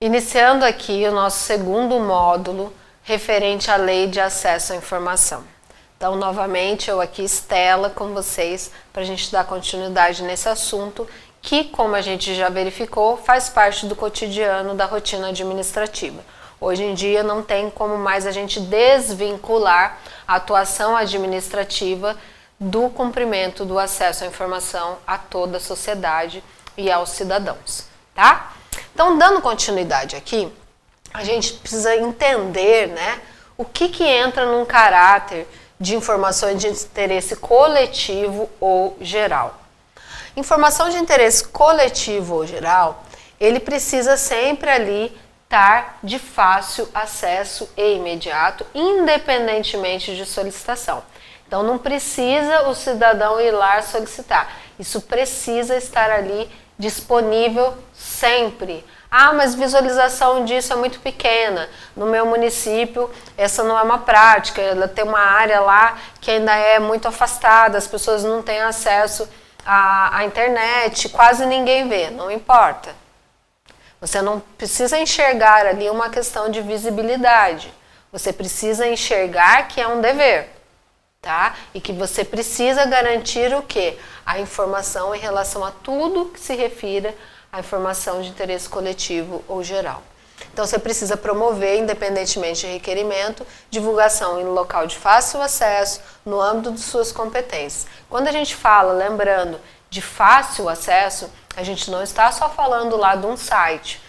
Iniciando aqui o nosso segundo módulo referente à Lei de Acesso à Informação. Então, novamente, eu aqui, Estela, com vocês, para a gente dar continuidade nesse assunto, que, como a gente já verificou, faz parte do cotidiano da rotina administrativa. Hoje em dia não tem como mais a gente desvincular a atuação administrativa do cumprimento do acesso à informação a toda a sociedade e aos cidadãos, tá? Então, dando continuidade aqui, a gente precisa entender, né, o que entra num caráter de informações de interesse coletivo ou geral. Informação de interesse coletivo ou geral, ele precisa sempre ali estar de fácil acesso e imediato, independentemente de solicitação. Então, não precisa o cidadão ir lá solicitar. Isso precisa estar ali disponível sempre. Ah, mas visualização disso é muito pequena. No meu município, essa não é uma prática. Ela tem uma área lá que ainda é muito afastada, as pessoas não têm acesso à internet, quase ninguém vê. Não importa. Você não precisa enxergar ali uma questão de visibilidade. Você precisa enxergar que é um dever, tá? E que você precisa garantir o quê? A informação em relação a tudo que se refira à informação de interesse coletivo ou geral. Então, você precisa promover, independentemente de requerimento, divulgação em local de fácil acesso, no âmbito de suas competências. Quando a gente fala, lembrando, de fácil acesso, a gente não está só falando lá de um site.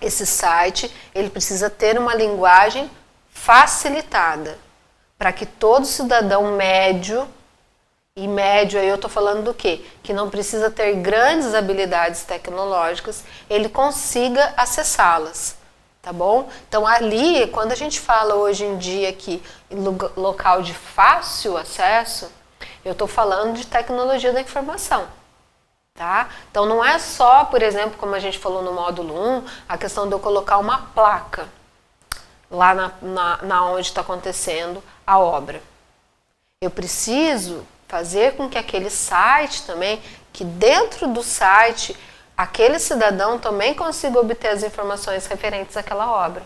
Esse site, ele precisa ter uma linguagem facilitada, para que todo cidadão médio, e médio aí eu estou falando do quê? Que não precisa ter grandes habilidades tecnológicas, ele consiga acessá-las, tá bom? Então ali, quando a gente fala hoje em dia aqui em local de fácil acesso, eu estou falando de tecnologia da informação, tá? Então não é só, por exemplo, como a gente falou no módulo 1, a questão de eu colocar uma placa lá na onde está acontecendo a obra. Eu preciso fazer com que aquele site também, que dentro do site, aquele cidadão também consiga obter as informações referentes àquela obra.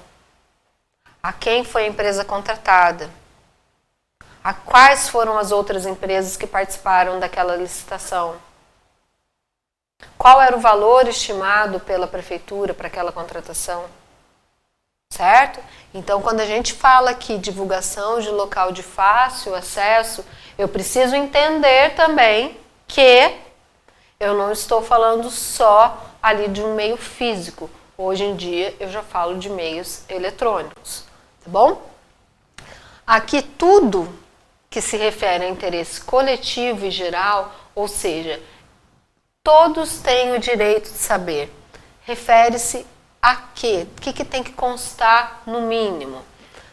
A quem foi a empresa contratada? A quais foram as outras empresas que participaram daquela licitação? Qual era o valor estimado pela prefeitura para aquela contratação? Certo? Então, quando a gente fala aqui divulgação de local de fácil acesso, eu preciso entender também que eu não estou falando só ali de um meio físico. Hoje em dia, eu já falo de meios eletrônicos, tá bom? Aqui tudo que se refere a interesse coletivo e geral, ou seja, todos têm o direito de saber, refere-se a quê? O que tem que constar no mínimo?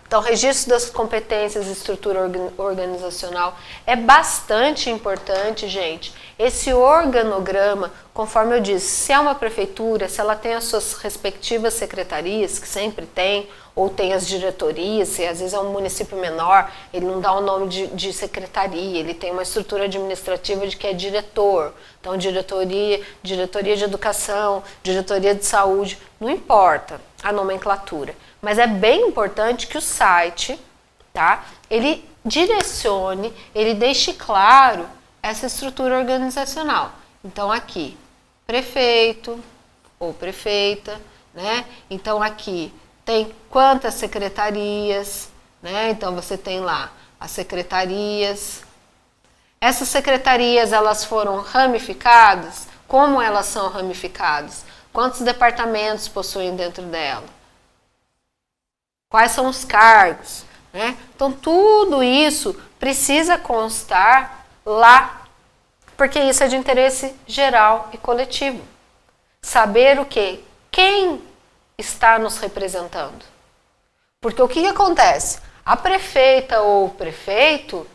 Então, registro das competências e estrutura organizacional é bastante importante, gente. Esse organograma, conforme eu disse, se é uma prefeitura, se ela tem as suas respectivas secretarias, que sempre tem, ou tem as diretorias, se às vezes é um município menor, ele não dá o nome de secretaria, ele tem uma estrutura administrativa de que é diretor. Então, diretoria de educação, diretoria de saúde, não importa a nomenclatura. Mas é bem importante que o site, tá, ele direcione, ele deixe claro essa estrutura organizacional. Então, aqui, prefeito ou prefeita, né? Então, aqui tem quantas secretarias, né? Então, você tem lá as secretarias. Essas secretarias, elas foram ramificadas? Como elas são ramificadas? Quantos departamentos possuem dentro dela? Quais são os cargos? Né? Então, tudo isso precisa constar lá, porque isso é de interesse geral e coletivo. Saber o quê? Quem está nos representando? Porque o que acontece? A prefeita ou o prefeito,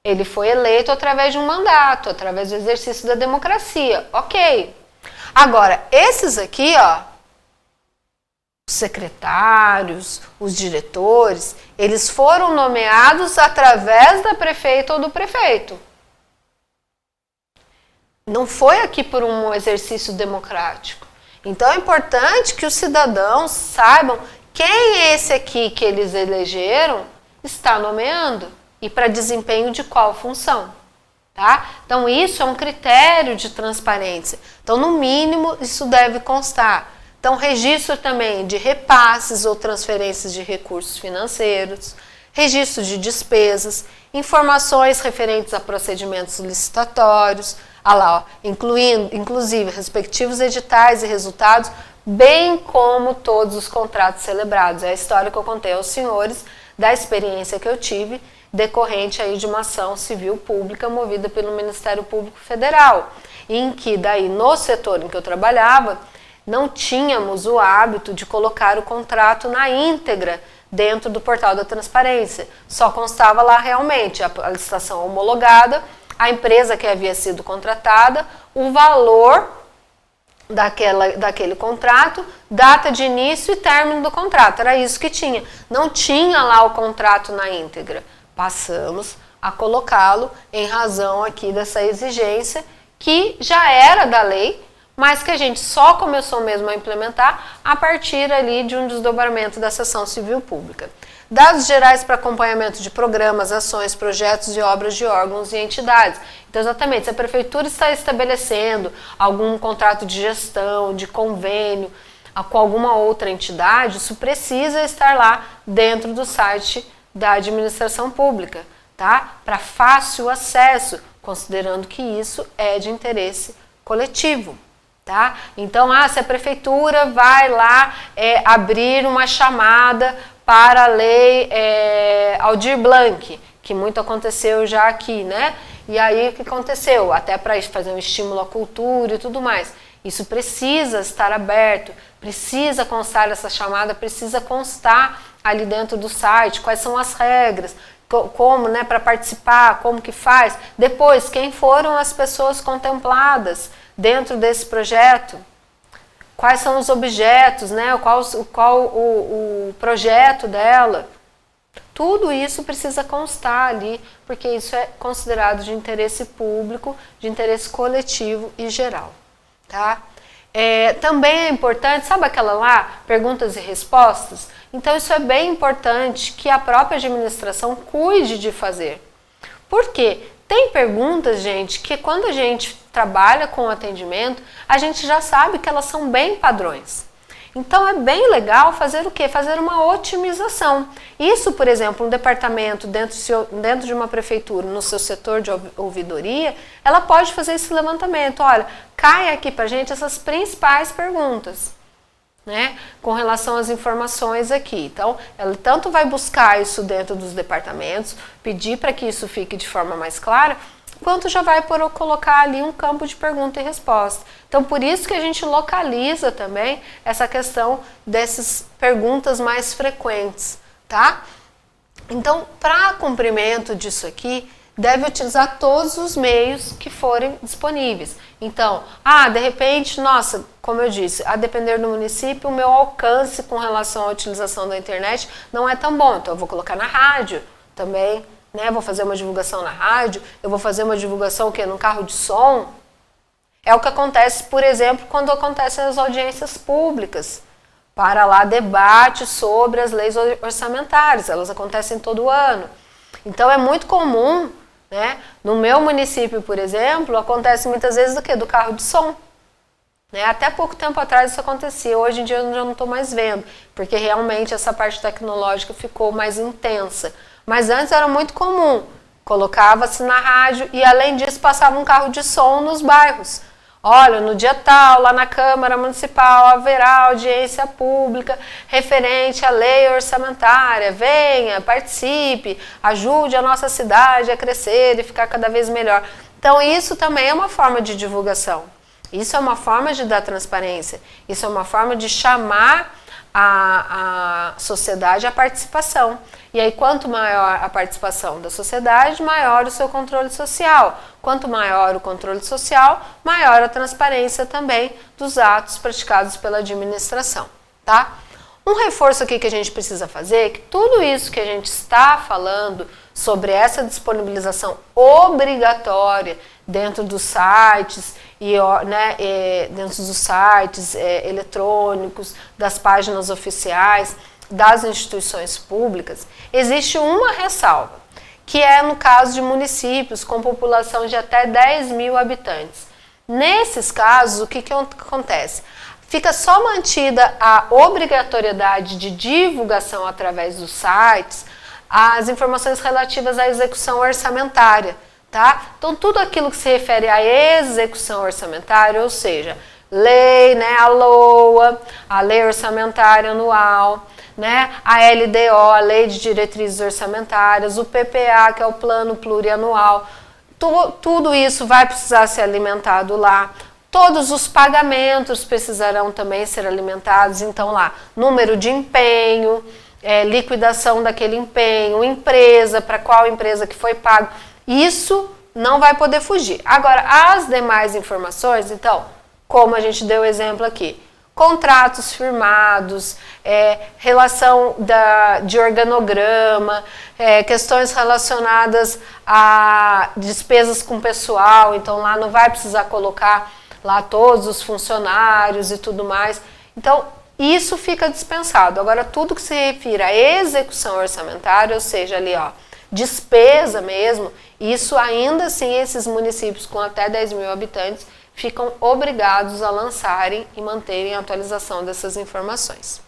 ele foi eleito através de um mandato, através do exercício da democracia. Ok. Agora, esses aqui, ó, os secretários, os diretores, eles foram nomeados através da prefeita ou do prefeito. Não foi aqui por um exercício democrático. Então é importante que os cidadãos saibam quem é esse aqui que eles elegeram está nomeando e para desempenho de qual função. Tá? Então isso é um critério de transparência. Então no mínimo isso deve constar. Então registro também de repasses ou transferências de recursos financeiros, registro de despesas, informações referentes a procedimentos licitatórios, inclusive respectivos editais e resultados, bem como todos os contratos celebrados. É a história que eu contei aos senhores da experiência que eu tive decorrente aí de uma ação civil pública movida pelo Ministério Público Federal, em que daí no setor em que eu trabalhava, não tínhamos o hábito de colocar o contrato na íntegra dentro do portal da transparência. Só constava lá realmente a licitação homologada, a empresa que havia sido contratada, o valor daquele contrato, data de início e término do contrato. Era isso que tinha. Não tinha lá o contrato na íntegra. Passamos a colocá-lo em razão aqui dessa exigência que já era da lei, mas que a gente só começou mesmo a implementar a partir ali de um desdobramento da seção civil pública. Dados gerais para acompanhamento de programas, ações, projetos e obras de órgãos e entidades. Então, exatamente, se a prefeitura está estabelecendo algum contrato de gestão, de convênio com alguma outra entidade, isso precisa estar lá dentro do site da administração pública, tá? Para fácil acesso, considerando que isso é de interesse coletivo. Tá? Então, se a prefeitura vai lá abrir uma chamada para a lei Aldir Blanc, que muito aconteceu já aqui, né? E aí o que aconteceu? Até para fazer um estímulo à cultura e tudo mais. Isso precisa estar aberto, precisa constar essa chamada, precisa constar ali dentro do site, quais são as regras, como, né, para participar, como que faz. Depois, quem foram as pessoas contempladas dentro desse projeto, quais são os objetos, né? Qual o projeto dela. Tudo isso precisa constar ali, porque isso é considerado de interesse público, de interesse coletivo e geral. Tá? Também é importante, sabe aquela lá, perguntas e respostas? Então isso é bem importante que a própria administração cuide de fazer. Por quê? Tem perguntas, gente, que quando a gente trabalha com atendimento, a gente já sabe que elas são bem padrões. Então é bem legal fazer o quê? Fazer uma otimização. Isso, por exemplo, um departamento dentro de uma prefeitura, no seu setor de ouvidoria, ela pode fazer esse levantamento. Olha, cai aqui pra gente essas principais perguntas, né, com relação às informações aqui. Então, ela tanto vai buscar isso dentro dos departamentos, pedir para que isso fique de forma mais clara, quanto já vai colocar ali um campo de pergunta e resposta. Então, por isso que a gente localiza também essa questão dessas perguntas mais frequentes, tá? Então, para cumprimento disso aqui, deve utilizar todos os meios que forem disponíveis. Então, de repente, nossa, como eu disse, a depender do município, o meu alcance com relação à utilização da internet não é tão bom. Então, eu vou colocar na rádio também, né? Vou fazer uma divulgação na rádio, eu vou fazer uma divulgação no carro de som. É o que acontece, por exemplo, quando acontecem as audiências públicas, para lá debate sobre as leis orçamentárias, elas acontecem todo ano. Então, é muito comum, né? No meu município, por exemplo, acontece muitas vezes do carro de som. Né? Até pouco tempo atrás isso acontecia, hoje em dia eu já não estou mais vendo, porque realmente essa parte tecnológica ficou mais intensa. Mas antes era muito comum, colocava-se na rádio e além disso passava um carro de som nos bairros. Olha, no dia tal, lá na Câmara Municipal, haverá audiência pública referente à lei orçamentária. Venha, participe, ajude a nossa cidade a crescer e ficar cada vez melhor. Então, isso também é uma forma de divulgação. Isso é uma forma de dar transparência. Isso é uma forma de chamar a sociedade à participação. E aí, quanto maior a participação da sociedade, maior o seu controle social. Quanto maior o controle social, maior a transparência também dos atos praticados pela administração, tá? Um reforço aqui que a gente precisa fazer é que tudo isso que a gente está falando sobre essa disponibilização obrigatória dentro dos sites né, dentro dos sites eletrônicos, das páginas oficiais, das instituições públicas, existe uma ressalva, que é no caso de municípios com população de até 10 mil habitantes. Nesses casos, o que acontece? Fica só mantida a obrigatoriedade de divulgação através dos sites, as informações relativas à execução orçamentária, tá? Então, tudo aquilo que se refere à execução orçamentária, ou seja, lei, né, a LOA, a Lei Orçamentária Anual, né, a LDO, a Lei de Diretrizes Orçamentárias, o PPA, que é o Plano Plurianual, tudo isso vai precisar ser alimentado lá. Todos os pagamentos precisarão também ser alimentados, então lá, número de empenho, liquidação daquele empenho, empresa, para qual empresa que foi pago, isso não vai poder fugir. Agora, as demais informações, então, como a gente deu o exemplo aqui, contratos firmados, relação de organograma, questões relacionadas a despesas com pessoal, então lá não vai precisar colocar lá todos os funcionários e tudo mais. Então, isso fica dispensado. Agora, tudo que se refira à execução orçamentária, ou seja, ali, ó, despesa mesmo, isso ainda assim, esses municípios com até 10 mil habitantes ficam obrigados a lançarem e manterem a atualização dessas informações.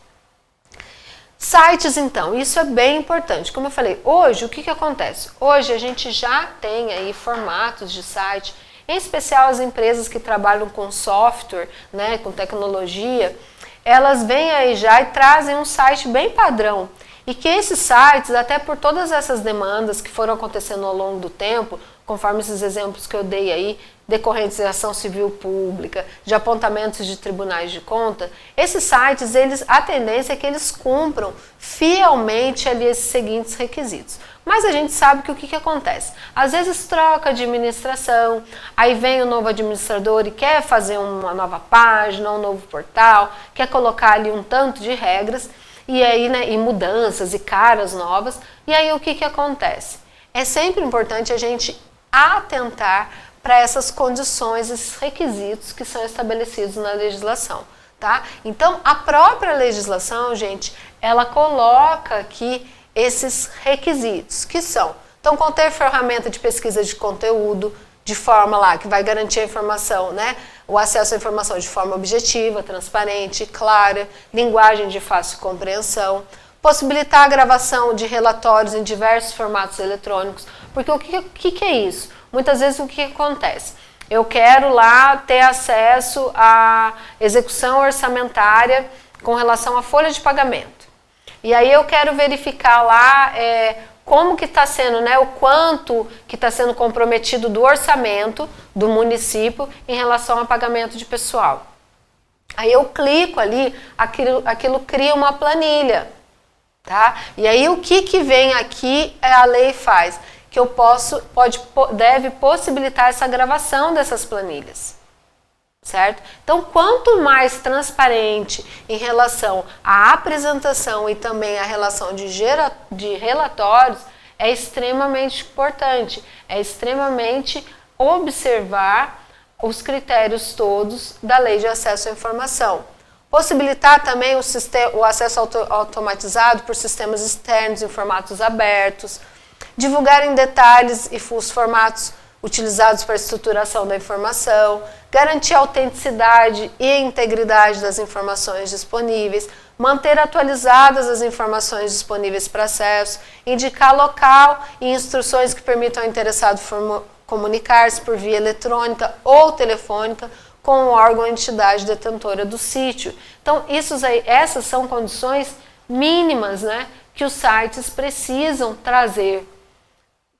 Sites, então, isso é bem importante. Como eu falei, hoje, o que acontece? Hoje a gente já tem aí formatos de site, em especial as empresas que trabalham com software, né, com tecnologia, elas vêm aí já e trazem um site bem padrão. E que esses sites, até por todas essas demandas que foram acontecendo ao longo do tempo, conforme esses exemplos que eu dei aí, decorrentes de ação civil pública, de apontamentos de tribunais de conta, esses sites, a tendência é que eles cumpram fielmente ali esses seguintes requisitos. Mas a gente sabe que o que acontece? Às vezes troca a administração, aí vem o novo administrador e quer fazer uma nova página, um novo portal, quer colocar ali um tanto de regras, e aí, né, e mudanças e caras novas, e aí o que acontece? É sempre importante a gente atentar para essas condições, esses requisitos que são estabelecidos na legislação, tá? Então, a própria legislação, gente, ela coloca aqui esses requisitos, que são, então, conter ferramenta de pesquisa de conteúdo, de forma lá, que vai garantir a informação, né? O acesso à informação de forma objetiva, transparente, clara, linguagem de fácil compreensão, possibilitar a gravação de relatórios em diversos formatos eletrônicos, porque o que é isso? Muitas vezes o que acontece? Eu quero lá ter acesso à execução orçamentária com relação à folha de pagamento. E aí eu quero verificar lá como que está sendo, né, o quanto que está sendo comprometido do orçamento do município em relação ao pagamento de pessoal. Aí eu clico ali, aquilo cria uma planilha, tá? E aí o que vem aqui a lei faz? Que eu deve possibilitar essa gravação dessas planilhas, certo? Então, quanto mais transparente em relação à apresentação e também a relação de relatórios, é extremamente importante, é extremamente observar os critérios todos da Lei de Acesso à Informação. Possibilitar também o acesso automatizado por sistemas externos em formatos abertos, divulgar em detalhes e os formatos utilizados para a estruturação da informação, garantir a autenticidade e a integridade das informações disponíveis, manter atualizadas as informações disponíveis para acesso, indicar local e instruções que permitam ao interessado comunicar-se por via eletrônica ou telefônica com o órgão ou entidade detentora do sítio. Então, essas são condições mínimas, né, que os sites precisam trazer,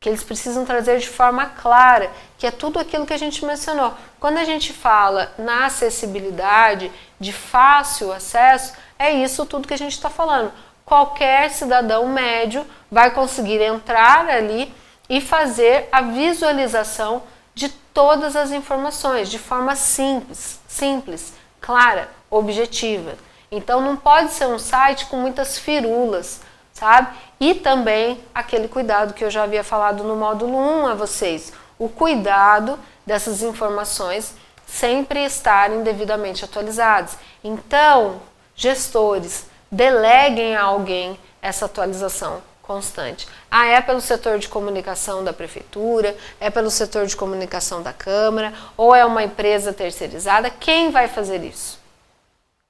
que eles precisam trazer de forma clara, que é tudo aquilo que a gente mencionou. Quando a gente fala na acessibilidade, de fácil acesso, é isso tudo que a gente está falando. Qualquer cidadão médio vai conseguir entrar ali e fazer a visualização de todas as informações, de forma simples, clara, objetiva. Então não pode ser um site com muitas firulas, sabe? E também aquele cuidado que eu já havia falado no módulo 1 a vocês, o cuidado dessas informações sempre estarem devidamente atualizados. Então, gestores, deleguem a alguém essa atualização constante. É pelo setor de comunicação da prefeitura, é pelo setor de comunicação da Câmara, ou é uma empresa terceirizada, quem vai fazer isso?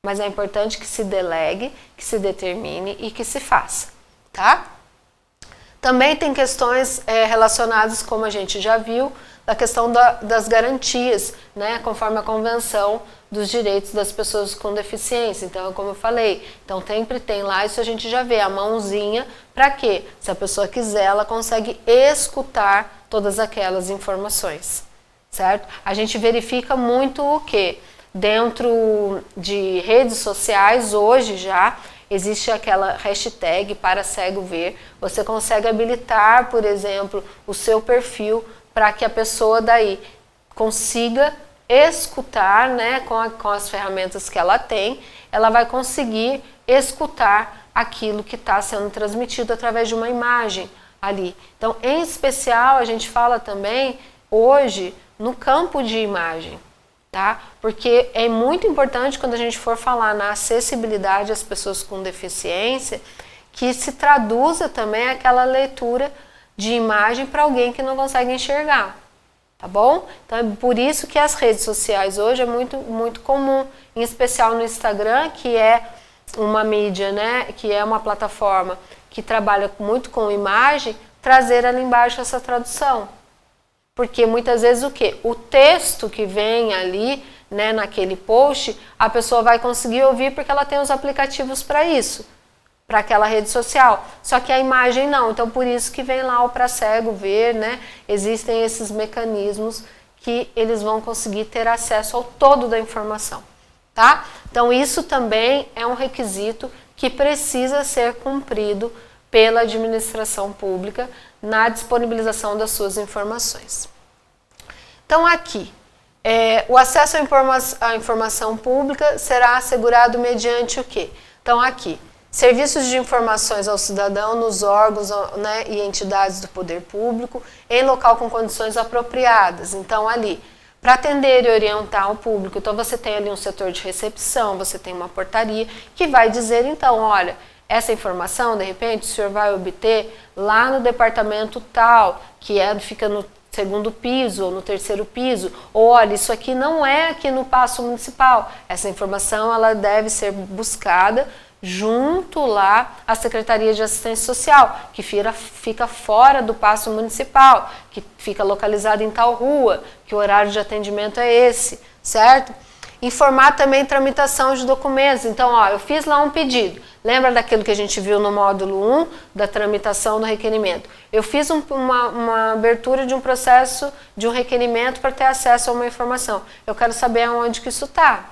Mas é importante que se delegue, que se determine e que se faça, tá? Também tem questões relacionadas, como a gente já viu, da questão das garantias, né, conforme a Convenção dos Direitos das Pessoas com Deficiência. Então, como eu falei, então sempre tem lá, isso a gente já vê, a mãozinha, para quê? Se a pessoa quiser, ela consegue escutar todas aquelas informações, certo? A gente verifica muito o quê? Dentro de redes sociais, hoje já, existe aquela hashtag para cego ver, você consegue habilitar, por exemplo, o seu perfil para que a pessoa daí consiga escutar, né, com as ferramentas que ela tem, ela vai conseguir escutar aquilo que está sendo transmitido através de uma imagem ali. Então, em especial, a gente fala também hoje no campo de imagem, tá? Porque é muito importante quando a gente for falar na acessibilidade às pessoas com deficiência, que se traduza também aquela leitura de imagem para alguém que não consegue enxergar, tá bom? Então é por isso que as redes sociais hoje é muito comum, em especial no Instagram, que é uma mídia, né, que é uma plataforma que trabalha muito com imagem, trazer ali embaixo essa tradução. Porque muitas vezes o quê? O texto que vem ali, né, naquele post, a pessoa vai conseguir ouvir porque ela tem os aplicativos para isso, para aquela rede social. Só que a imagem não, então por isso que vem lá o para cego ver, né? Existem esses mecanismos que eles vão conseguir ter acesso ao todo da informação, tá? Então isso também é um requisito que precisa ser cumprido pela administração pública na disponibilização das suas informações. Então aqui, o acesso à informação pública será assegurado mediante o quê? Então aqui, serviços de informações ao cidadão nos órgãos, né, e entidades do poder público em local com condições apropriadas. Então ali, para atender e orientar o público, então você tem ali um setor de recepção, você tem uma portaria que vai dizer então, olha, essa informação, de repente, o senhor vai obter lá no departamento tal, que fica no segundo piso ou no terceiro piso, ou olha, isso aqui não é aqui no Paço Municipal. Essa informação ela deve ser buscada junto lá à Secretaria de Assistência Social, que fica fora do Paço Municipal, que fica localizado em tal rua, que o horário de atendimento é esse, certo? Informar também tramitação de documentos. Então, ó, eu fiz lá um pedido. Lembra daquilo que a gente viu no módulo 1, da tramitação do requerimento? Eu fiz uma abertura de um processo, de um requerimento para ter acesso a uma informação. Eu quero saber aonde que isso está.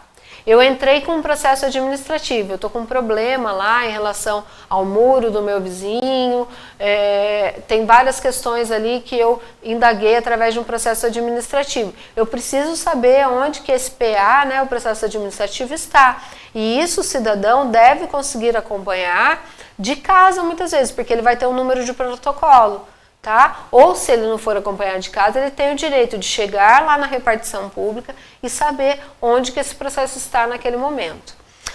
Eu entrei com um processo administrativo, eu estou com um problema lá em relação ao muro do meu vizinho, tem várias questões ali que eu indaguei através de um processo administrativo. Eu preciso saber onde que esse PA, né, o processo administrativo, está. E isso o cidadão deve conseguir acompanhar de casa muitas vezes, porque ele vai ter um número de protocolo. Tá? Ou se ele não for acompanhado de casa, ele tem o direito de chegar lá na repartição pública e saber onde que esse processo está naquele momento.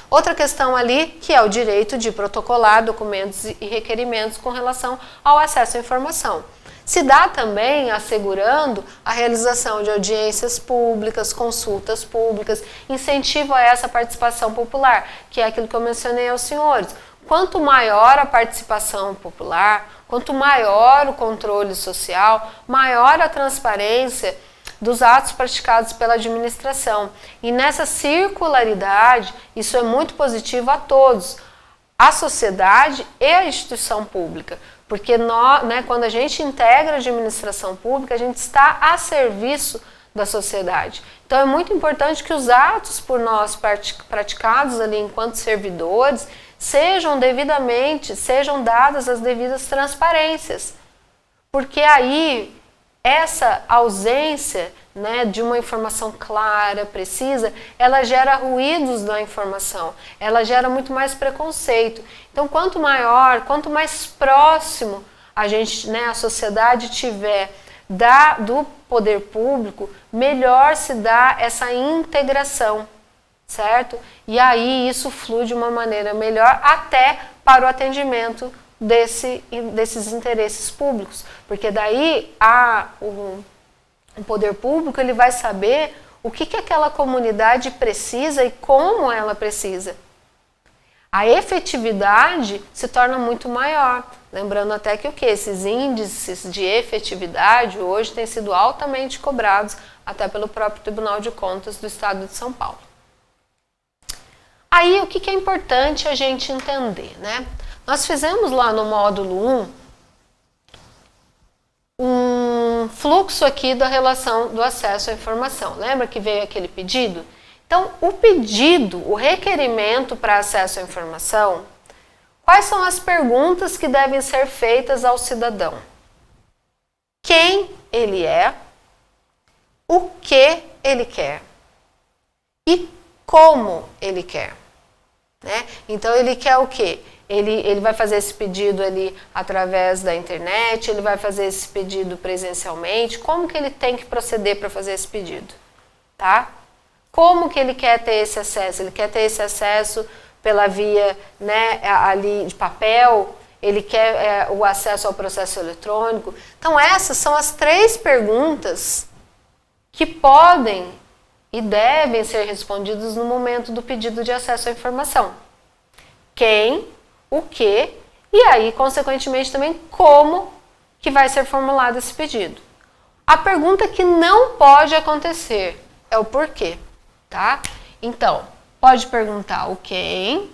Outra questão ali, que é o direito de protocolar documentos e requerimentos com relação ao acesso à informação. Se dá também assegurando a realização de audiências públicas, consultas públicas, incentivo a essa participação popular, que é aquilo que eu mencionei aos senhores. Quanto maior a participação popular, quanto maior o controle social, maior a transparência dos atos praticados pela administração. E nessa circularidade, isso é muito positivo a todos, a sociedade e a instituição pública. Porque nós, né, quando a gente integra a administração pública, a gente está a serviço da sociedade. Então é muito importante que os atos por nós praticados ali enquanto servidores sejam dadas as devidas transparências. Porque aí essa ausência, né, de uma informação clara, precisa, ela gera ruídos na informação, ela gera muito mais preconceito. Então quanto mais próximo a gente, né, a sociedade tiver do poder público, melhor se dá essa integração, certo? E aí isso flui de uma maneira melhor até para o atendimento desses interesses públicos, porque daí o poder público ele vai saber o que aquela comunidade precisa e como ela precisa. A efetividade se torna muito maior. Lembrando até que esses índices de efetividade hoje têm sido altamente cobrados até pelo próprio Tribunal de Contas do Estado de São Paulo. Aí o que é importante a gente entender, né? Nós fizemos lá no módulo 1 um fluxo aqui da relação do acesso à informação. Lembra que veio aquele pedido? Então, o pedido, o requerimento para acesso à informação, quais são as perguntas que devem ser feitas ao cidadão? Quem ele é, o que ele quer e como ele quer, né? Então, ele quer o quê? Ele vai fazer esse pedido ali através da internet, ele vai fazer esse pedido presencialmente, como que ele tem que proceder para fazer esse pedido, tá? Como que ele quer ter esse acesso? Ele quer ter esse acesso pela via, né, ali de papel, ele quer o acesso ao processo eletrônico. Então essas são as 3 perguntas que podem e devem ser respondidas no momento do pedido de acesso à informação. Quem, o que e aí, consequentemente, também como que vai ser formulado esse pedido. A pergunta que não pode acontecer é o porquê. Tá? Então, pode perguntar o quem,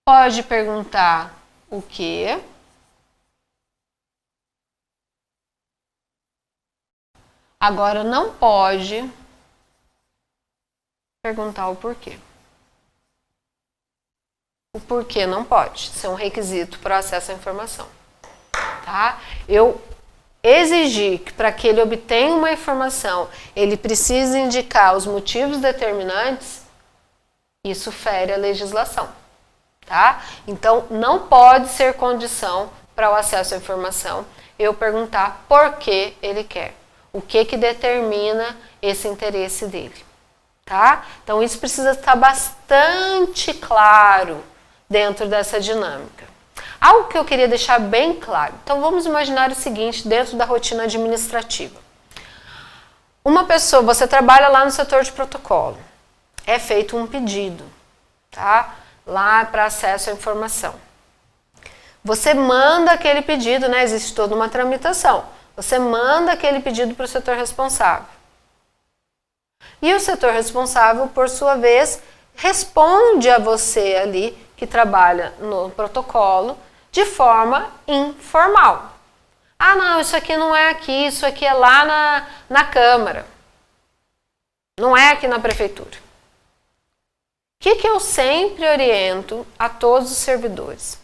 pode perguntar o que, agora não pode perguntar o porquê. O porquê não pode, isso é um requisito para o acesso à informação. Tá? Eu exigir que para que ele obtenha uma informação, ele precisa indicar os motivos determinantes, isso fere a legislação, tá? Então, não pode ser condição para o acesso à informação eu perguntar por que ele quer, o que determina esse interesse dele, tá? Então, isso precisa estar bastante claro dentro dessa dinâmica. Algo que eu queria deixar bem claro. Então, vamos imaginar o seguinte, dentro da rotina administrativa. Uma pessoa, você trabalha lá no setor de protocolo, é feito um pedido, tá? Lá para acesso à informação. Você manda aquele pedido, né? Existe toda uma tramitação. Você manda aquele pedido para o setor responsável. E o setor responsável, por sua vez, responde a você ali, que trabalha no protocolo, de forma informal. Ah, não, isso aqui não é aqui, isso aqui é lá na Câmara. Não é aqui na Prefeitura. O que eu sempre oriento a todos os servidores?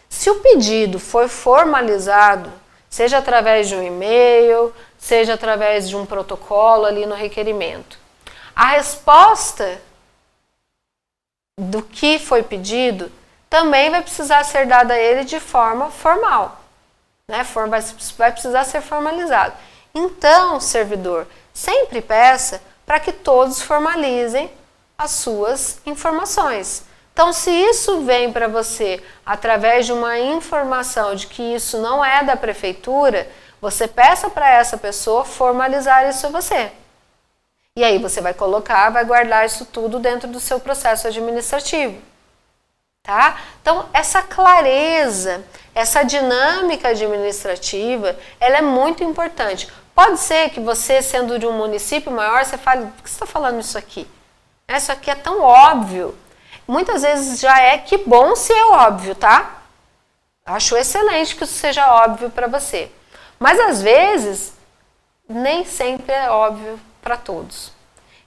Se o pedido for formalizado, seja através de um e-mail, seja através de um protocolo ali no requerimento, a resposta do que foi pedido também vai precisar ser dada a ele de forma formal, né? Vai precisar ser formalizado. Então, servidor, sempre peça para que todos formalizem as suas informações. Então, se isso vem para você através de uma informação de que isso não é da prefeitura, você peça para essa pessoa formalizar isso a você. E aí você vai colocar, vai guardar isso tudo dentro do seu processo administrativo. Tá? Então, essa clareza, essa dinâmica administrativa, ela é muito importante. Pode ser que você, sendo de um município maior, você fale, por que você está falando isso aqui? Isso aqui é tão óbvio. Muitas vezes já é, que bom se é óbvio, tá? Acho excelente que isso seja óbvio para você. Mas, às vezes, nem sempre é óbvio para todos.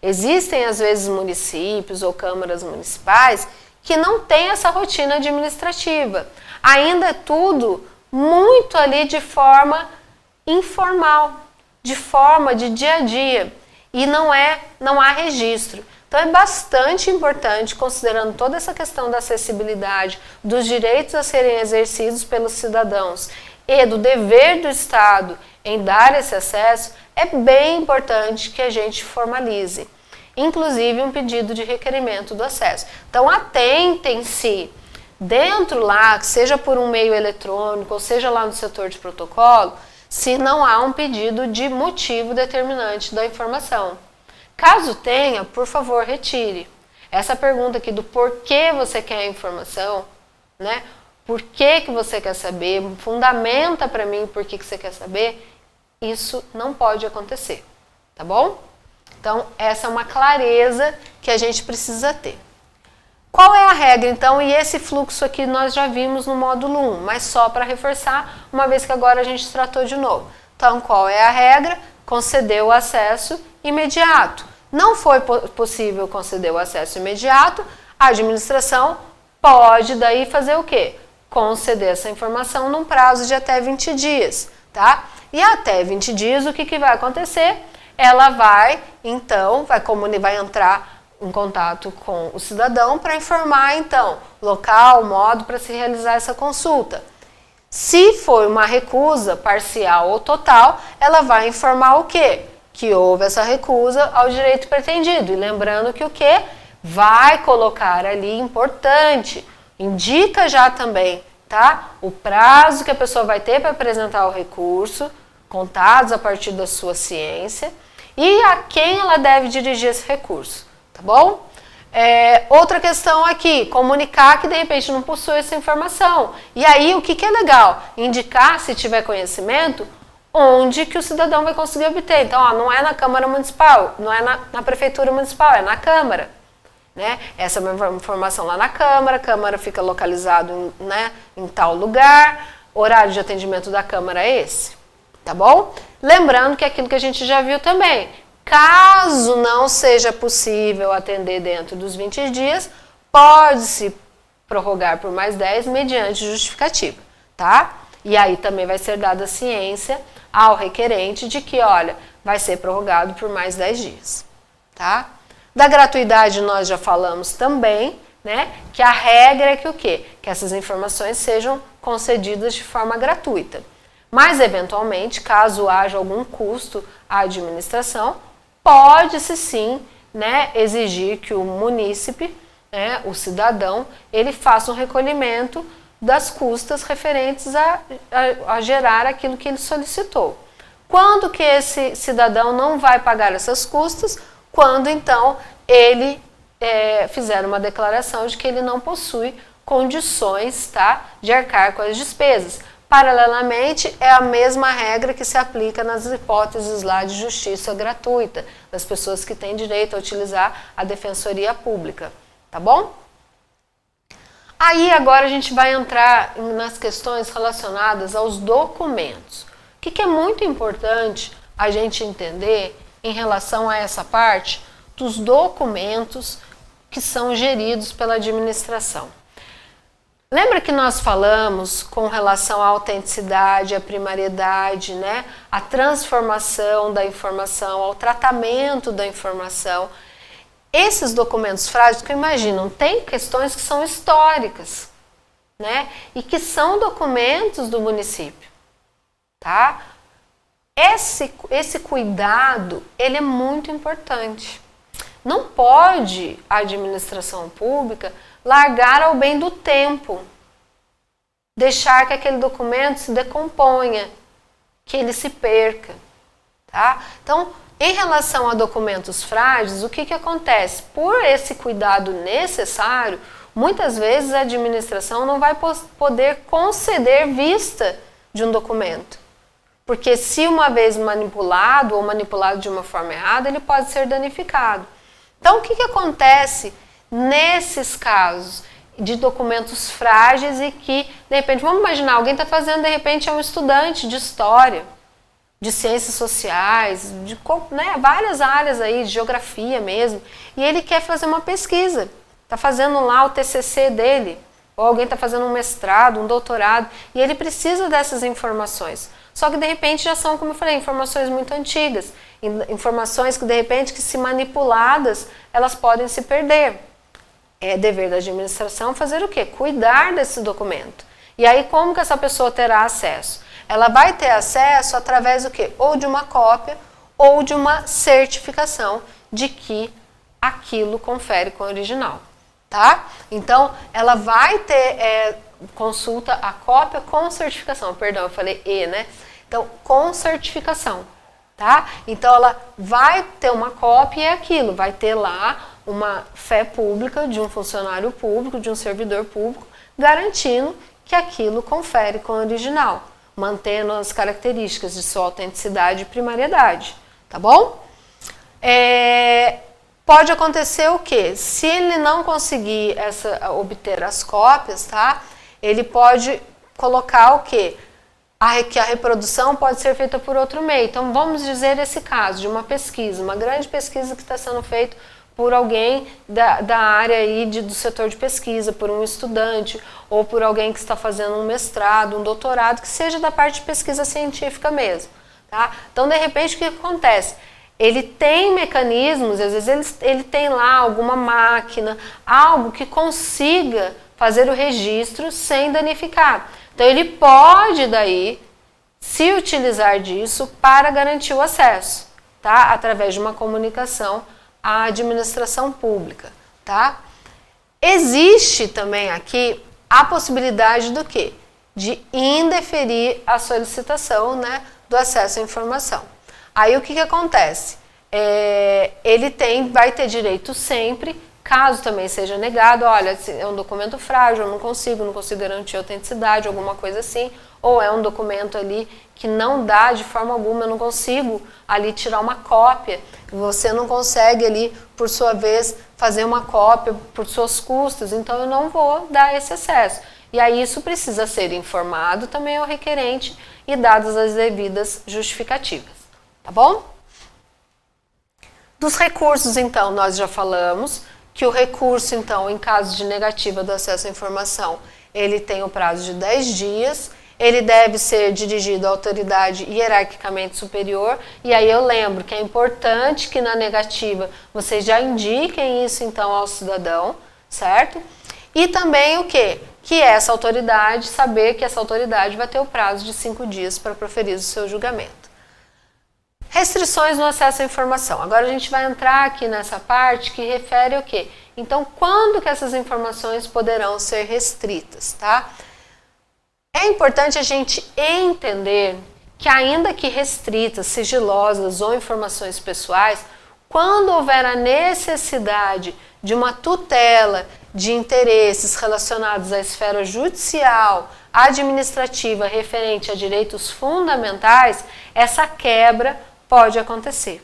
Existem, às vezes, municípios ou câmaras municipais que não tem essa rotina administrativa. Ainda é tudo muito ali de forma informal, de forma de dia a dia. E não há registro. Então é bastante importante, considerando toda essa questão da acessibilidade, dos direitos a serem exercidos pelos cidadãos e do dever do Estado em dar esse acesso, é bem importante que a gente formalize, inclusive um pedido de requerimento do acesso. Então, atentem-se dentro lá, seja por um meio eletrônico ou seja lá no setor de protocolo, se não há um pedido de motivo determinante da informação. Caso tenha, por favor, retire. Essa pergunta aqui do porquê você quer a informação, né? Por que você quer saber, fundamenta para mim por que você quer saber, isso não pode acontecer, tá bom? Então, essa é uma clareza que a gente precisa ter. Qual é a regra, então? E esse fluxo aqui nós já vimos no módulo 1, mas só para reforçar, uma vez que agora a gente tratou de novo. Então, qual é a regra? Conceder o acesso imediato. Não foi possível conceder o acesso imediato, a administração pode daí fazer o quê? Conceder essa informação num prazo de até 20 dias, tá? E até 20 dias, o que vai acontecer? Ela vai, então, vai entrar em contato com o cidadão para informar, então, local, modo para se realizar essa consulta. Se for uma recusa parcial ou total, ela vai informar o quê? Que houve essa recusa ao direito pretendido. E lembrando que o quê? Vai colocar ali, importante, indica já também, tá? O prazo que a pessoa vai ter para apresentar o recurso, contados a partir da sua ciência, e a quem ela deve dirigir esse recurso. Tá bom? Outra questão aqui, comunicar que de repente não possui essa informação. E aí o que é legal? Indicar, se tiver conhecimento, onde que o cidadão vai conseguir obter. Então, não é na Câmara Municipal, não é na Prefeitura Municipal, é na Câmara. Né? Essa é uma informação lá na Câmara, a Câmara fica localizado em tal lugar, horário de atendimento da Câmara é esse. Tá bom? Lembrando que é aquilo que a gente já viu também. Caso não seja possível atender dentro dos 20 dias, pode-se prorrogar por mais 10 mediante justificativa, tá? E aí também vai ser dada ciência ao requerente de que, olha, vai ser prorrogado por mais 10 dias, tá? Da gratuidade nós já falamos também, né? Que a regra é que o quê? Que essas informações sejam concedidas de forma gratuita. Mas, eventualmente, caso haja algum custo à administração, pode-se sim, né, exigir que o munícipe, né, o cidadão, ele faça um recolhimento das custas referentes a gerar aquilo que ele solicitou. Quando que esse cidadão não vai pagar essas custas? Quando, então, ele fizer uma declaração de que ele não possui condições, tá, de arcar com as despesas. Paralelamente, é a mesma regra que se aplica nas hipóteses lá de justiça gratuita, das pessoas que têm direito a utilizar a defensoria pública, tá bom? Aí agora a gente vai entrar nas questões relacionadas aos documentos. O que é muito importante a gente entender em relação a essa parte dos documentos que são geridos pela administração. Lembra que nós falamos com relação à autenticidade, à primariedade, né? A transformação da informação, ao tratamento da informação. Esses documentos frágeis, que imaginam, tem questões que são históricas, né? E que são documentos do município, tá? Esse cuidado, ele é muito importante. Não pode a administração pública largar ao bem do tempo, deixar que aquele documento se decomponha, que ele se perca, tá? Então, em relação a documentos frágeis, o que acontece? Por esse cuidado necessário, muitas vezes a administração não vai poder conceder vista de um documento, porque se uma vez manipulado ou manipulado de uma forma errada, ele pode ser danificado. Então, o que acontece nesses casos de documentos frágeis e que, de repente, vamos imaginar, alguém está fazendo, de repente, é um estudante de história, de ciências sociais, de várias áreas aí, de geografia mesmo, e ele quer fazer uma pesquisa, está fazendo lá o TCC dele, ou alguém está fazendo um mestrado, um doutorado, e ele precisa dessas informações. Só que, de repente, já são, como eu falei, informações muito antigas, informações que, de repente, que se manipuladas, elas podem se perder. É dever da administração fazer o quê? Cuidar desse documento. E aí, como que essa pessoa terá acesso? ela vai ter acesso através do quê? Ou de uma cópia ou de uma certificação de que aquilo confere com o original, tá? Então, ela vai ter consulta a cópia com certificação, perdão, eu falei E, né? Então, com certificação, tá? Então, ela vai ter uma cópia e é aquilo, vai ter lá uma fé pública de um funcionário público, de um servidor público, garantindo que aquilo confere com o original, mantendo as características de sua autenticidade e primariedade, tá bom? Pode acontecer o quê? Se ele não conseguir obter as cópias, tá? Ele pode colocar o quê? Que a reprodução pode ser feita por outro meio. Então, vamos dizer esse caso de uma pesquisa, uma grande pesquisa que está sendo feita por alguém da área aí do setor de pesquisa, por um estudante, ou por alguém que está fazendo um mestrado, um doutorado, que seja da parte de pesquisa científica mesmo, tá? Então, de repente, o que acontece? Ele tem mecanismos, às vezes ele tem lá alguma máquina, algo que consiga fazer o registro sem danificar. Então, ele pode daí se utilizar disso para garantir o acesso, tá? Através de uma comunicação à administração pública, tá? Existe também aqui a possibilidade do quê? De indeferir a solicitação, né, do acesso à informação. Aí o que acontece? Ele vai ter direito sempre, caso também seja negado, olha, é um documento frágil, eu não consigo garantir a autenticidade, alguma coisa assim, ou é um documento ali que não dá de forma alguma, eu não consigo ali tirar uma cópia, você não consegue ali, por sua vez, fazer uma cópia por seus custos, então eu não vou dar esse acesso. E aí isso precisa ser informado também ao requerente e dadas as devidas justificativas, tá bom? Dos recursos, então, nós já falamos que o recurso, então, em caso de negativa do acesso à informação, ele tem o prazo de 10 dias, ele deve ser dirigido à autoridade hierarquicamente superior, e aí eu lembro que é importante que na negativa vocês já indiquem isso, então, ao cidadão, certo? E também o quê? Que essa autoridade, saber que essa autoridade vai ter o prazo de 5 dias para proferir o seu julgamento. Restrições no acesso à informação. Agora a gente vai entrar aqui nessa parte que refere ao quê? Então, quando que essas informações poderão ser restritas, tá? É importante a gente entender que ainda que restritas, sigilosas ou informações pessoais, quando houver a necessidade de uma tutela de interesses relacionados à esfera judicial, administrativa, referente a direitos fundamentais, essa quebra pode acontecer,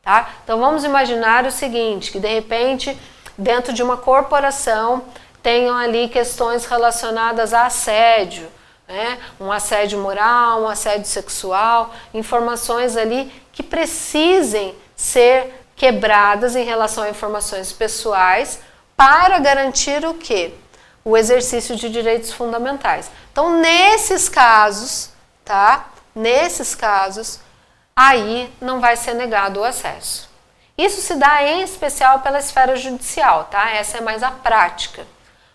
tá? Então vamos imaginar o seguinte, que de repente dentro de uma corporação tenham ali questões relacionadas a assédio, né? Um assédio moral, um assédio sexual, informações ali que precisem ser quebradas em relação a informações pessoais para garantir o quê? O exercício de direitos fundamentais. Então nesses casos, tá? Nesses casos, aí não vai ser negado o acesso. Isso se dá em especial pela esfera judicial, tá? Essa é mais a prática.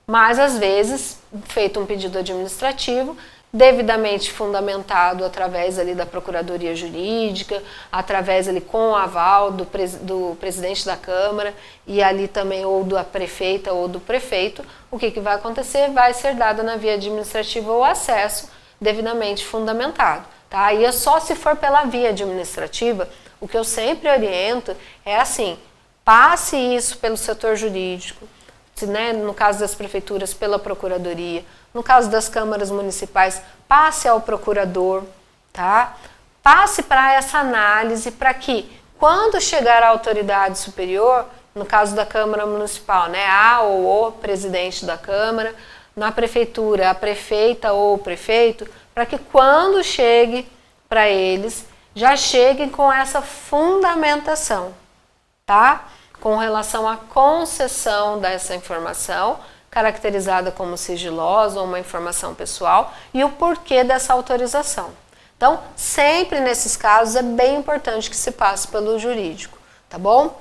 Mas, às vezes, feito um pedido administrativo, devidamente fundamentado através ali da Procuradoria Jurídica, através ali com o aval do presidente da Câmara e ali também ou da prefeita ou do prefeito, o que vai acontecer? Vai ser dado na via administrativa o acesso devidamente fundamentado. Tá? E é só se for pela via administrativa, o que eu sempre oriento é assim, passe isso pelo setor jurídico, né, no caso das prefeituras, pela procuradoria, no caso das câmaras municipais, passe ao procurador, tá? Passe para essa análise para que, quando chegar à autoridade superior, no caso da Câmara Municipal, né, a ou o presidente da Câmara, na prefeitura, a prefeita ou o prefeito, para que quando chegue para eles, já cheguem com essa fundamentação, tá? Com relação à concessão dessa informação, caracterizada como sigilosa ou uma informação pessoal, e o porquê dessa autorização. Então, sempre nesses casos é bem importante que se passe pelo jurídico, tá bom?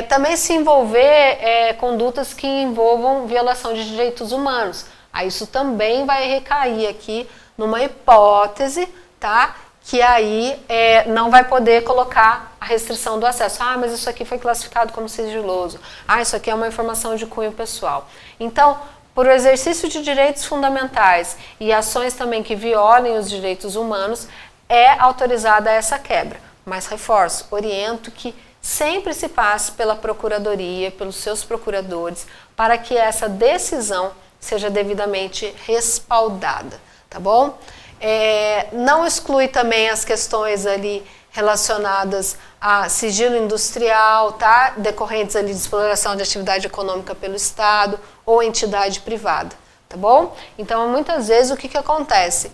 Também se envolver condutas que envolvam violação de direitos humanos. Aí isso também vai recair aqui numa hipótese, tá? Que aí não vai poder colocar a restrição do acesso. Ah, mas isso aqui foi classificado como sigiloso. Ah, isso aqui é uma informação de cunho pessoal. Então, por exercício de direitos fundamentais e ações também que violem os direitos humanos, é autorizada essa quebra. Mas reforço, oriento que sempre se passe pela Procuradoria, pelos seus procuradores, para que essa decisão seja devidamente respaldada, tá bom? Não exclui também as questões ali relacionadas a sigilo industrial, tá? Decorrentes ali de exploração de atividade econômica pelo Estado ou entidade privada, tá bom? Então, muitas vezes, o que acontece?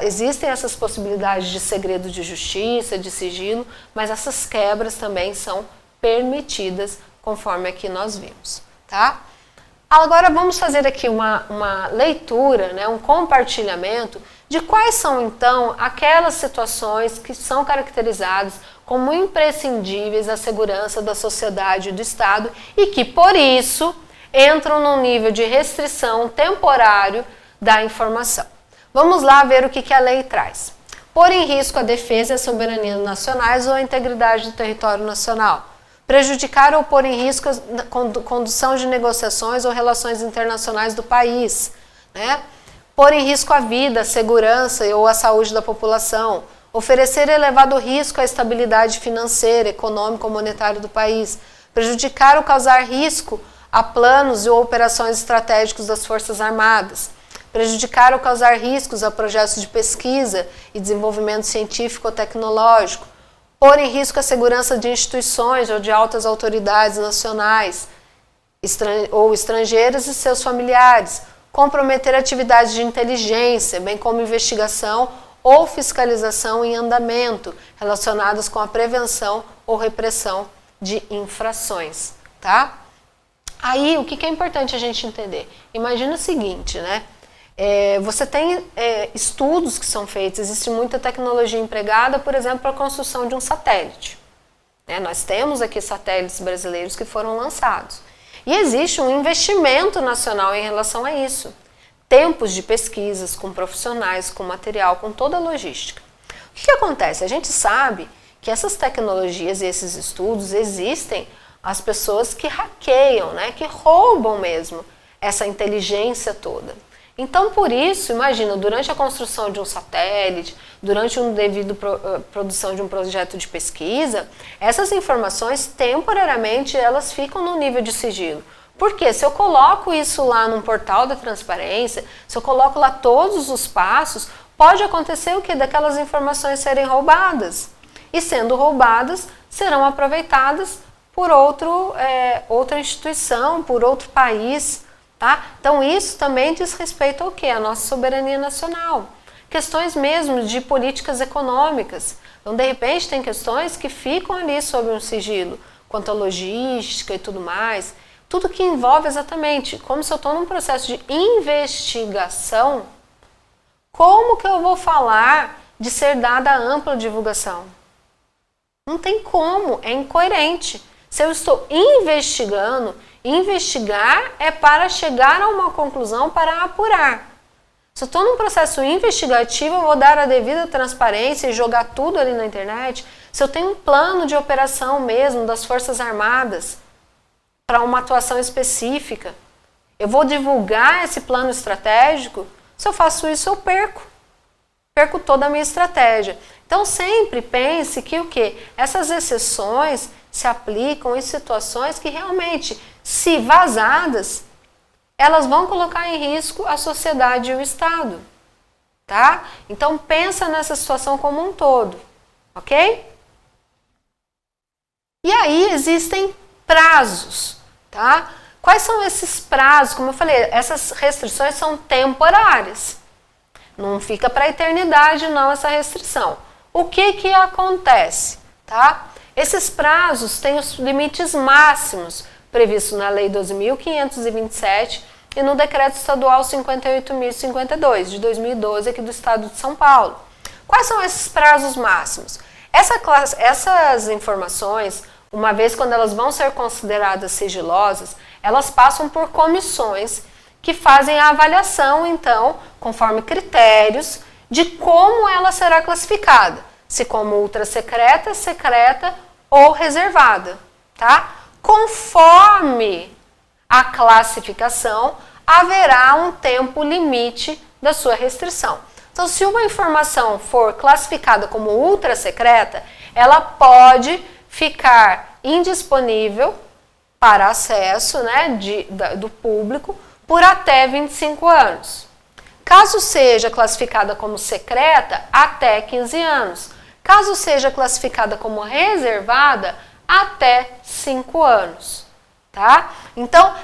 Existem essas possibilidades de segredo de justiça, de sigilo, mas essas quebras também são permitidas, conforme aqui nós vimos, tá? Agora, vamos fazer aqui uma leitura, né, um compartilhamento de quais são, então, aquelas situações que são caracterizadas como imprescindíveis à segurança da sociedade e do Estado e que, por isso, entram no nível de restrição temporário da informação. Vamos lá ver o que a lei traz. Pôr em risco a defesa e a soberania nacionais ou a integridade do território nacional. Prejudicar ou pôr em risco a condução de negociações ou relações internacionais do país, né? Pôr em risco a vida, a segurança ou a saúde da população, oferecer elevado risco à estabilidade financeira, econômica ou monetária do país, prejudicar ou causar risco a planos ou operações estratégicos das Forças Armadas, prejudicar ou causar riscos a projetos de pesquisa e desenvolvimento científico ou tecnológico, pôr em risco a segurança de instituições ou de altas autoridades nacionais ou estrangeiras e seus familiares, comprometer atividades de inteligência, bem como investigação ou fiscalização em andamento relacionadas com a prevenção ou repressão de infrações, tá? Aí, o que é importante a gente entender? Imagina o seguinte, né? Você tem estudos que são feitos, existe muita tecnologia empregada, por exemplo, para a construção de um satélite. Nós temos aqui satélites brasileiros que foram lançados. E existe um investimento nacional em relação a isso. Tempos de pesquisas com profissionais, com material, com toda a logística. O que acontece? A gente sabe que essas tecnologias e esses estudos existem as pessoas que hackeiam, né, que roubam mesmo essa inteligência toda. Então, por isso, imagina, durante a construção de um satélite, durante uma devida produção de um projeto de pesquisa, essas informações, temporariamente, elas ficam no nível de sigilo. Porque se eu coloco isso lá num portal da transparência, se eu coloco lá todos os passos, pode acontecer o quê? Daquelas informações serem roubadas. E sendo roubadas, serão aproveitadas por outra instituição, por outro país. Tá? Então isso também diz respeito ao quê? A nossa soberania nacional. Questões mesmo de políticas econômicas. Então, de repente, tem questões que ficam ali sob um sigilo, quanto à logística e tudo mais. Tudo que envolve exatamente, como se eu estou num processo de investigação, como que eu vou falar de ser dada ampla divulgação? Não tem como, é incoerente. Se eu estou investigando, investigar é para chegar a uma conclusão, para apurar. Se eu estou num processo investigativo, eu vou dar a devida transparência e jogar tudo ali na internet. Se eu tenho um plano de operação mesmo das Forças Armadas para uma atuação específica, eu vou divulgar esse plano estratégico. Se eu faço isso, eu perco toda a minha estratégia. Então sempre pense que o quê? Essas exceções se aplicam em situações que realmente, se vazadas, elas vão colocar em risco a sociedade e o Estado, tá? Então pensa nessa situação como um todo, ok? E aí existem prazos, tá? Quais são esses prazos? Como eu falei, essas restrições são temporárias. Não fica para a eternidade não essa restrição. O que acontece, tá? Esses prazos têm os limites máximos previstos na Lei 12.527 e no Decreto Estadual 58.052, de 2012, aqui do Estado de São Paulo. Quais são esses prazos máximos? Essas informações, uma vez quando elas vão ser consideradas sigilosas, elas passam por comissões que fazem a avaliação, então, conforme critérios de como ela será classificada, se como ultra secreta, secreta ou reservada, tá? Conforme a classificação, haverá um tempo limite da sua restrição. Então, se uma informação for classificada como ultra secreta, ela pode ficar indisponível para acesso, né, do público por até 25 anos. Caso seja classificada como secreta, até 15 anos. Caso seja classificada como reservada, até 5 anos. Tá? Então,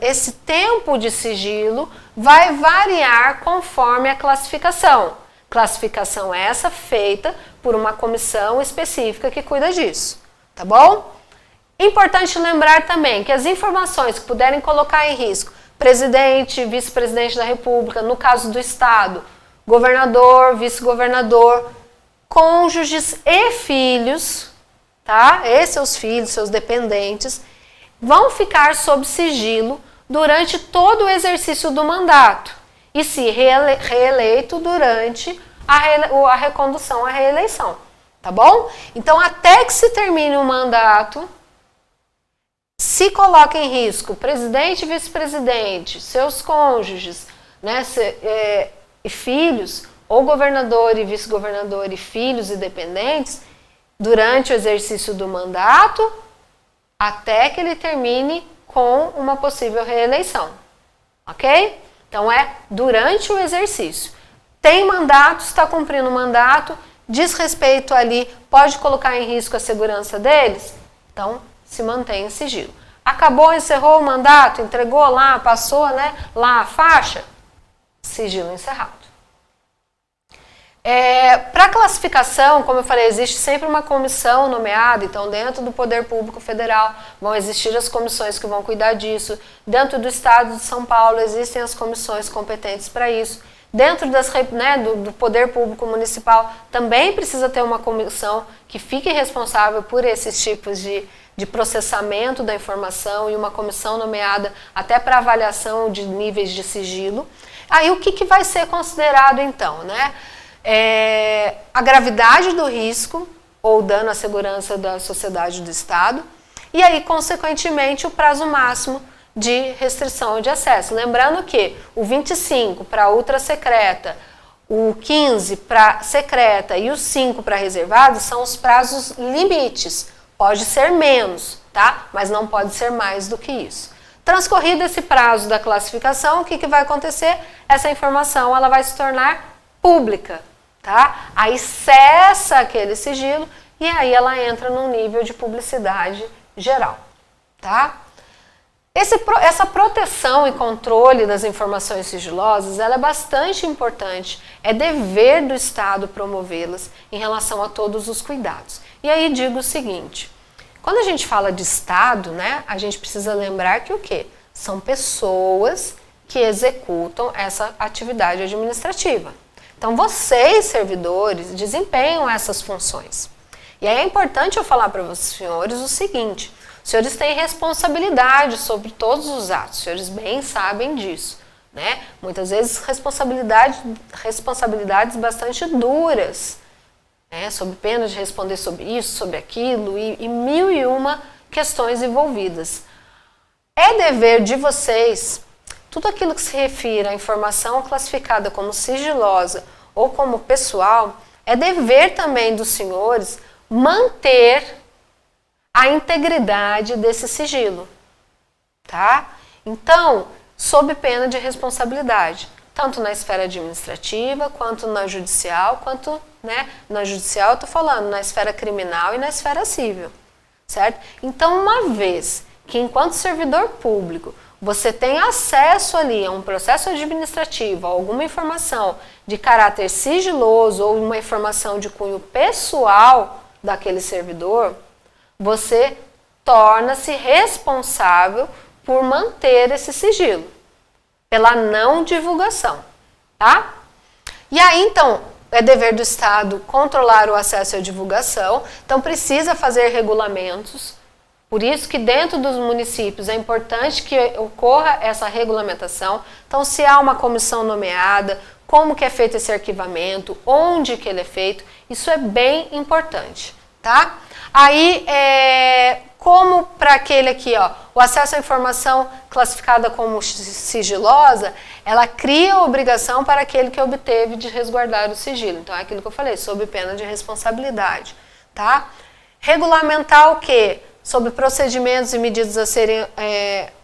esse tempo de sigilo vai variar conforme a classificação. Classificação essa feita por uma comissão específica que cuida disso. Tá bom? Importante lembrar também que as informações que puderem colocar em risco presidente, vice-presidente da República, no caso do Estado, governador, vice-governador, cônjuges e filhos, tá? E seus filhos, seus dependentes, vão ficar sob sigilo durante todo o exercício do mandato e se reeleito durante a recondução à reeleição, tá bom? Então, até que se termine o mandato, se coloca em risco presidente e vice-presidente, seus cônjuges, né, e filhos, ou governador e vice-governador e filhos e dependentes, durante o exercício do mandato, até que ele termine com uma possível reeleição. Ok? Então, é durante o exercício. Tem mandato, está cumprindo o mandato, diz respeito ali, pode colocar em risco a segurança deles? Então, se mantém em sigilo. Acabou, encerrou o mandato, entregou lá, passou, né, lá a faixa, sigilo encerrado. Para classificação, como eu falei, existe sempre uma comissão nomeada, então dentro do Poder Público Federal vão existir as comissões que vão cuidar disso, dentro do Estado de São Paulo existem as comissões competentes para isso, dentro do Poder Público Municipal também precisa ter uma comissão que fique responsável por esses tipos de processamento da informação e uma comissão nomeada até para avaliação de níveis de sigilo. Aí o que vai ser considerado então, né? A gravidade do risco ou dano à segurança da sociedade do Estado e aí, consequentemente, o prazo máximo de restrição de acesso. Lembrando que o 25 para ultra secreta, o 15 para secreta e o 5 para reservado são os prazos limites. Pode ser menos, tá? Mas não pode ser mais do que isso. Transcorrido esse prazo da classificação, o que vai acontecer? Essa informação ela vai se tornar pública, tá? Aí cessa aquele sigilo e aí ela entra num nível de publicidade geral, tá? Essa proteção e controle das informações sigilosas ela é bastante importante. É dever do Estado promovê-las em relação a todos os cuidados. E aí digo o seguinte, quando a gente fala de Estado, né, a gente precisa lembrar que o quê? São pessoas que executam essa atividade administrativa. Então, vocês, servidores, desempenham essas funções. E aí é importante eu falar para os senhores o seguinte, os senhores têm responsabilidade sobre todos os atos, os senhores bem sabem disso, né? Muitas vezes responsabilidades bastante duras, né? Sob pena de responder sobre isso, sobre aquilo e mil e uma questões envolvidas. É dever de vocês, tudo aquilo que se refira à informação classificada como sigilosa ou como pessoal, é dever também dos senhores manter a integridade desse sigilo, tá? Então, sob pena de responsabilidade, tanto na esfera administrativa, quanto na judicial, na judicial eu tô falando, na esfera criminal e na esfera civil, certo? Então, uma vez que enquanto servidor público, você tem acesso ali a um processo administrativo, a alguma informação de caráter sigiloso ou uma informação de cunho pessoal daquele servidor, você torna-se responsável por manter esse sigilo, pela não divulgação, tá? E aí, então, é dever do Estado controlar o acesso à divulgação, então precisa fazer regulamentos, Por isso que dentro dos municípios é importante que ocorra essa regulamentação. Então, se há uma comissão nomeada, como que é feito esse arquivamento, onde que ele é feito, isso é bem importante, tá? Aí, como para aquele aqui, ó, o acesso à informação classificada como sigilosa, ela cria a obrigação para aquele que obteve de resguardar o sigilo. Então, é aquilo que eu falei, sob pena de responsabilidade, tá? Regulamentar o quê? Sobre procedimentos e medidas a serem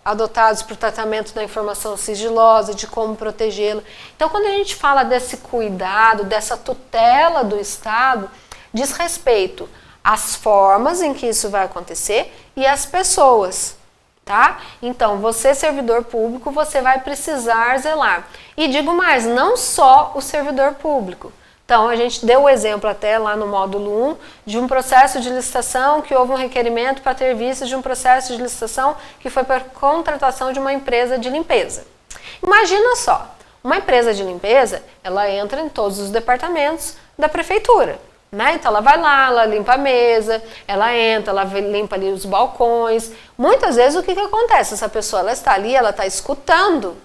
adotados para o tratamento da informação sigilosa, de como protegê-la. Então, quando a gente fala desse cuidado, dessa tutela do Estado, diz respeito às formas em que isso vai acontecer e às pessoas, tá? Então, você, servidor público, você vai precisar zelar. E digo mais, não só o servidor público. Então, a gente deu o exemplo até lá no módulo 1 de um processo de licitação que houve um requerimento para ter visto de um processo de licitação que foi para contratação de uma empresa de limpeza. Imagina só, uma empresa de limpeza, ela entra em todos os departamentos da prefeitura, né? Então, ela vai lá, ela limpa a mesa, ela entra, ela limpa ali os balcões. Muitas vezes, o que acontece? Essa pessoa, ela está ali, ela está escutando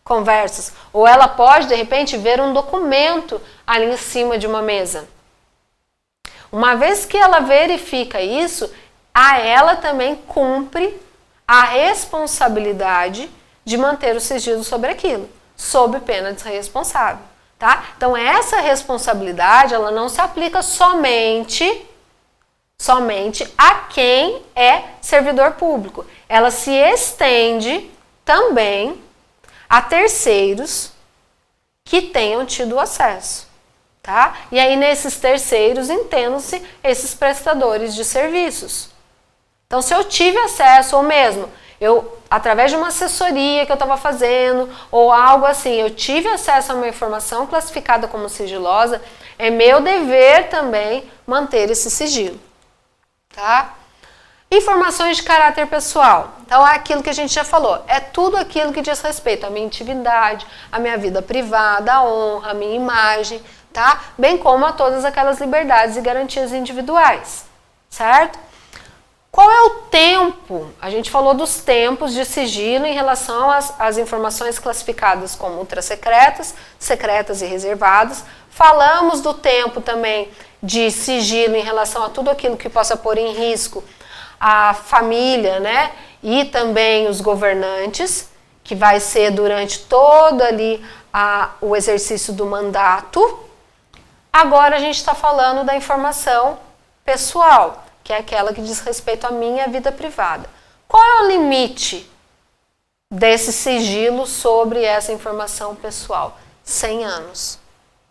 conversas, ou ela pode, de repente, ver um documento ali em cima de uma mesa. Uma vez que ela verifica isso, a ela também cumpre a responsabilidade de manter o sigilo sobre aquilo, sob pena de ser responsável, tá? Então, essa responsabilidade, ela não se aplica somente a quem é servidor público. Ela se estende também a terceiros que tenham tido acesso, tá? E aí, nesses terceiros, entendam-se esses prestadores de serviços. Então, se eu tive acesso, ou mesmo, através de uma assessoria que eu estava fazendo, ou algo assim, eu tive acesso a uma informação classificada como sigilosa, é meu dever também manter esse sigilo, tá? Informações de caráter pessoal. Então, é aquilo que a gente já falou. É tudo aquilo que diz respeito à minha intimidade, à minha vida privada, à honra, à minha imagem, tá? Bem como a todas aquelas liberdades e garantias individuais, certo? Qual é o tempo? A gente falou dos tempos de sigilo em relação às informações classificadas como ultrasecretas, secretas e reservadas. Falamos do tempo também de sigilo em relação a tudo aquilo que possa pôr em risco a família, né? E também os governantes, que vai ser durante todo ali o exercício do mandato. Agora a gente está falando da informação pessoal, que é aquela que diz respeito à minha vida privada. Qual é o limite desse sigilo sobre essa informação pessoal? 100 anos,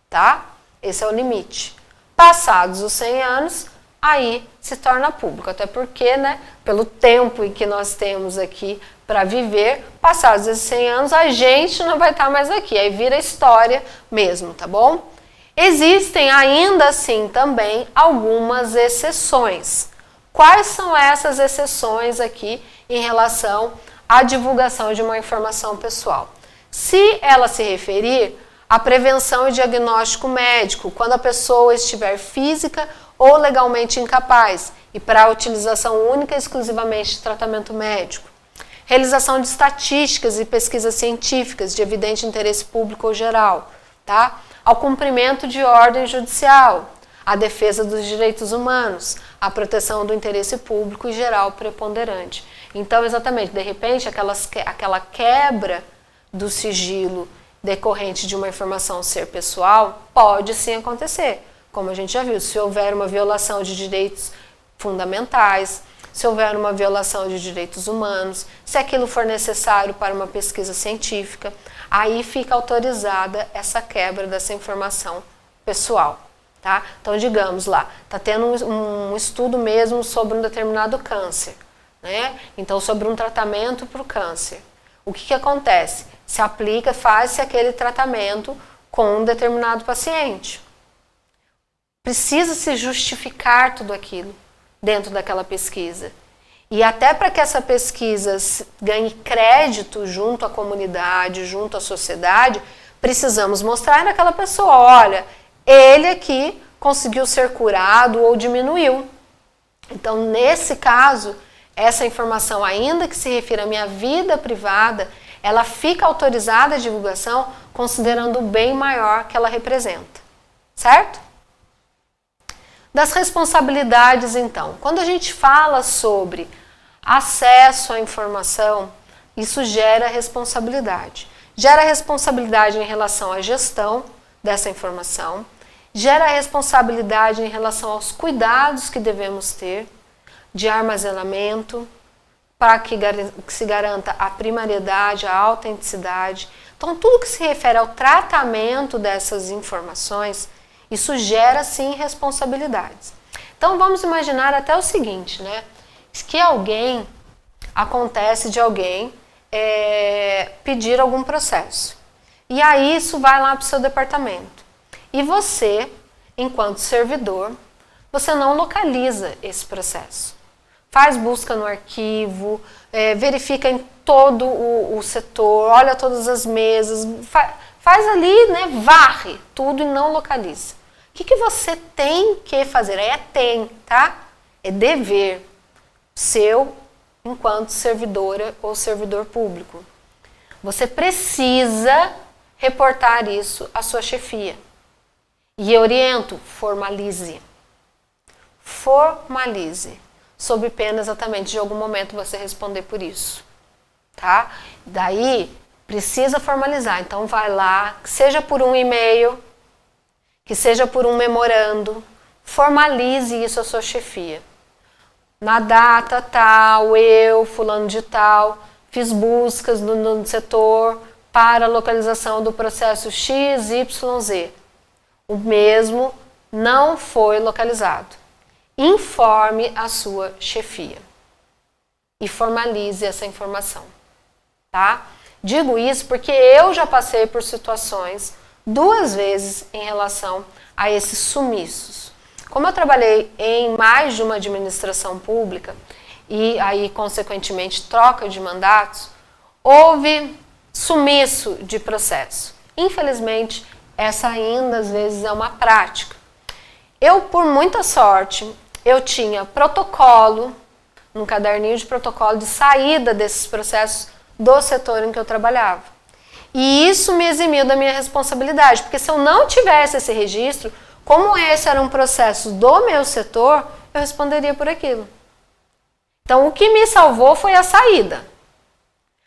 tá? Esse é o limite. Passados os 100 anos, aí se torna público, até porque, né, pelo tempo em que nós temos aqui para viver, passados esses 100 anos, a gente não vai estar mais aqui, aí vira história mesmo, tá bom? Existem ainda assim também algumas exceções. Quais são essas exceções aqui em relação à divulgação de uma informação pessoal? Se ela se referir à prevenção e diagnóstico médico, quando a pessoa estiver física ou legalmente incapaz e para a utilização única e exclusivamente de tratamento médico. Realização de estatísticas e pesquisas científicas de evidente interesse público ou geral, tá? Ao cumprimento de ordem judicial, a defesa dos direitos humanos, a proteção do interesse público e geral preponderante. Então, exatamente, de repente, aquela quebra do sigilo decorrente de uma informação ser pessoal pode sim acontecer. Como a gente já viu, se houver uma violação de direitos fundamentais, se houver uma violação de direitos humanos, se aquilo for necessário para uma pesquisa científica, aí fica autorizada essa quebra dessa informação pessoal, tá? Então, digamos lá, está tendo um estudo mesmo sobre um determinado câncer, né? Então, sobre um tratamento para o câncer. O que acontece? Se aplica, faz-se aquele tratamento com um determinado paciente. Precisa se justificar tudo aquilo dentro daquela pesquisa. E até para que essa pesquisa ganhe crédito junto à comunidade, junto à sociedade, precisamos mostrar naquela pessoa, olha, ele aqui conseguiu ser curado ou diminuiu. Então, nesse caso, essa informação, ainda que se refira à minha vida privada, ela fica autorizada à divulgação considerando o bem maior que ela representa, certo? Das responsabilidades, então. Quando a gente fala sobre acesso à informação, isso gera responsabilidade. Gera responsabilidade em relação à gestão dessa informação, gera responsabilidade em relação aos cuidados que devemos ter de armazenamento, para que se garanta a primariedade, a autenticidade. Então, tudo que se refere ao tratamento dessas informações, isso gera, sim, responsabilidades. Então, vamos imaginar até o seguinte, né? Que acontece de alguém pedir algum processo. E aí, isso vai lá para o seu departamento. E você, enquanto servidor, você não localiza esse processo. Faz busca no arquivo, verifica em todo o setor, olha todas as mesas, faz ali, né, varre tudo e não localiza. O que você tem que fazer? Tá? É dever seu enquanto servidora ou servidor público. Você precisa reportar isso à sua chefia. E eu oriento, formalize. Formalize. Sob pena exatamente de algum momento você responder por isso, tá? Daí, precisa formalizar. Então, vai lá, que seja por um e-mail, que seja por um memorando, formalize isso à sua chefia. Na data tal, eu, fulano de tal, fiz buscas no setor para a localização do processo XYZ. O mesmo não foi localizado. Informe a sua chefia e formalize essa informação, tá? Digo isso porque eu já passei por situações 2 vezes em relação a esses sumiços. Como eu trabalhei em mais de uma administração pública e aí, consequentemente, troca de mandatos, houve sumiço de processo. Infelizmente, essa ainda às vezes é uma prática. Eu, por muita sorte, eu tinha protocolo, um caderninho de protocolo de saída desses processos do setor em que eu trabalhava. E isso me eximiu da minha responsabilidade, porque se eu não tivesse esse registro, como esse era um processo do meu setor, eu responderia por aquilo. Então, o que me salvou foi a saída.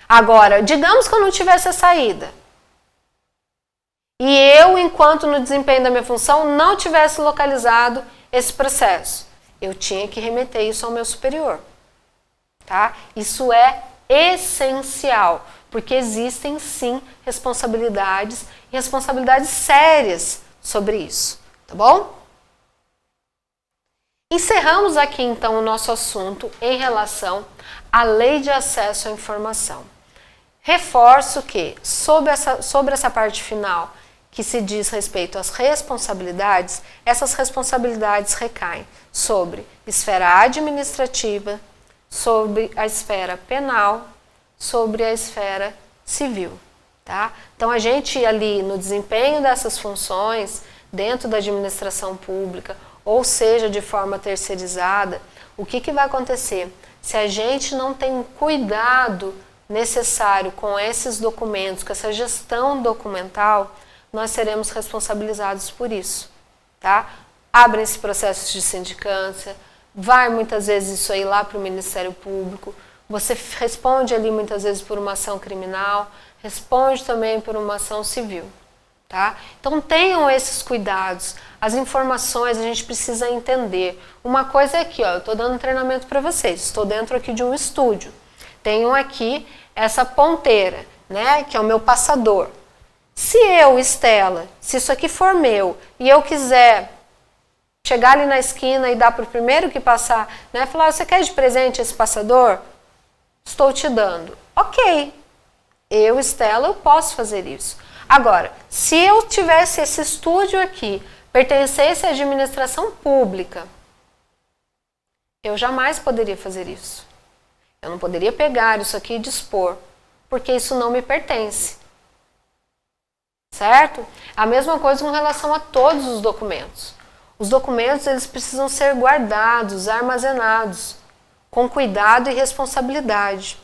Agora, digamos que eu não tivesse a saída, e eu, enquanto no desempenho da minha função, não tivesse localizado esse processo, eu tinha que remeter isso ao meu superior, tá? Isso é essencial, porque existem sim responsabilidades e responsabilidades sérias sobre isso, tá bom? Encerramos aqui então o nosso assunto em relação à Lei de Acesso à Informação. Reforço que sobre essa parte final que se diz respeito às responsabilidades, essas responsabilidades recaem sobre esfera administrativa, sobre a esfera penal, sobre a esfera civil, tá? Então, a gente ali no desempenho dessas funções dentro da administração pública, ou seja, de forma terceirizada, o que vai acontecer? Se a gente não tem um cuidado necessário com esses documentos, com essa gestão documental, nós seremos responsabilizados por isso, tá? Abrem-se processos de sindicância, vai muitas vezes isso aí lá para o Ministério Público, você responde ali muitas vezes por uma ação criminal, responde também por uma ação civil, tá? Então tenham esses cuidados, as informações a gente precisa entender. Uma coisa é aqui, ó, eu estou dando treinamento para vocês, estou dentro aqui de um estúdio, tenho aqui essa ponteira, né, que é o meu passador. Se eu, Estela, se isso aqui for meu e eu quiser chegar ali na esquina e dar para o primeiro que passar, né, falar, você quer de presente esse passador? Estou te dando. Ok, eu, Estela, eu posso fazer isso. Agora, se eu tivesse esse estúdio aqui, pertencesse à administração pública, eu jamais poderia fazer isso. Eu não poderia pegar isso aqui e dispor, porque isso não me pertence. Certo? A mesma coisa com relação a todos os documentos. Os documentos, eles precisam ser guardados, armazenados. com cuidado e responsabilidade.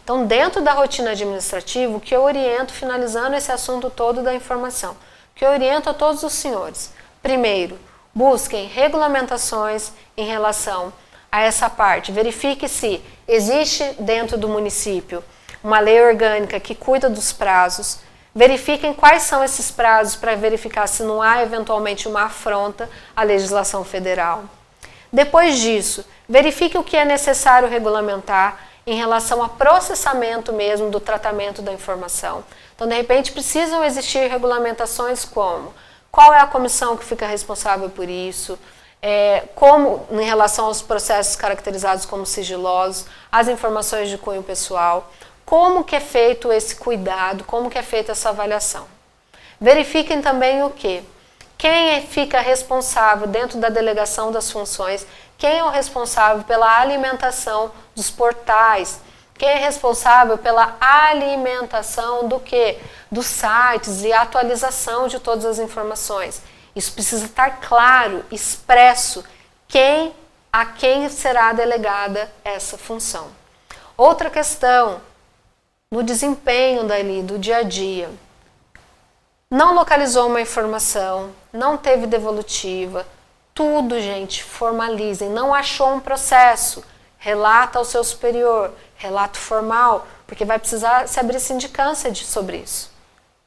Então, dentro da rotina administrativa, o que eu oriento, finalizando esse assunto todo da informação, o que eu oriento a todos os senhores, primeiro, busquem regulamentações em relação a essa parte. Verifique se existe dentro do município uma lei orgânica que cuida dos prazos. Verifiquem quais são esses prazos para verificar se não há eventualmente uma afronta à legislação federal. Depois disso, verifique o que é necessário regulamentar em relação a processamento mesmo do tratamento da informação. Então, de repente, precisam existir regulamentações como qual é a comissão que fica responsável por isso, como em relação aos processos caracterizados como sigilosos, as informações de cunho pessoal, como que é feito esse cuidado, como que é feita essa avaliação. Verifiquem também o quê? Quem fica responsável dentro da delegação das funções, quem é o responsável pela alimentação dos portais, quem é responsável pela alimentação do quê? Dos sites e atualização de todas as informações. Isso precisa estar claro, expresso, a quem será delegada essa função. Outra questão, no desempenho do dia a dia. Não localizou uma informação, não teve devolutiva, tudo, gente, formalizem. Não achou um processo, relata ao seu superior, relato formal, porque vai precisar se abrir sindicância sobre isso,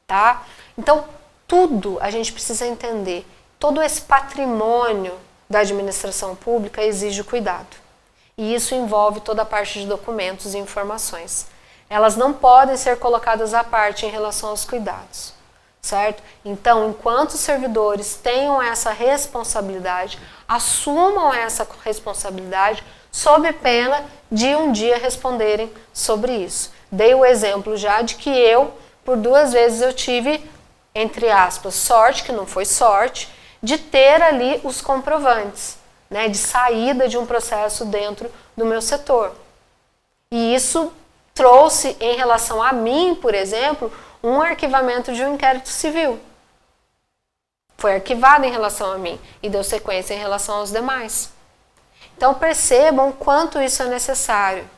tá? Então, tudo a gente precisa entender. Todo esse patrimônio da administração pública exige cuidado. E isso envolve toda a parte de documentos e informações. Elas não podem ser colocadas à parte em relação aos cuidados, certo? Então, enquanto os servidores tenham essa responsabilidade, assumam essa responsabilidade sob pena de um dia responderem sobre isso. Dei o exemplo já de que por 2 vezes eu tive, entre aspas, sorte, que não foi sorte, de ter ali os comprovantes, né, de saída de um processo dentro do meu setor. E isso trouxe, em relação a mim, por exemplo, um arquivamento de um inquérito civil. Foi arquivado em relação a mim e deu sequência em relação aos demais. Então percebam o quanto isso é necessário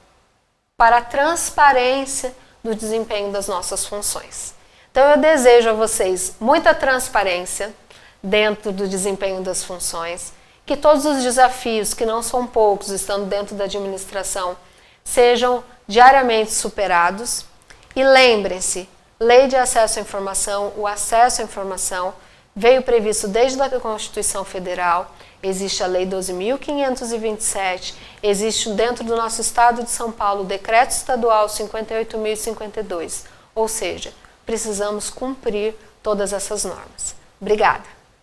para a transparência do desempenho das nossas funções. Então eu desejo a vocês muita transparência dentro do desempenho das funções, que todos os desafios, que não são poucos, estando dentro da administração, sejam diariamente superados. E lembrem-se, Lei de Acesso à Informação, o acesso à informação veio previsto desde a Constituição Federal, existe a Lei 12.527, existe dentro do nosso estado de São Paulo o Decreto Estadual 58.052, ou seja, precisamos cumprir todas essas normas. Obrigada!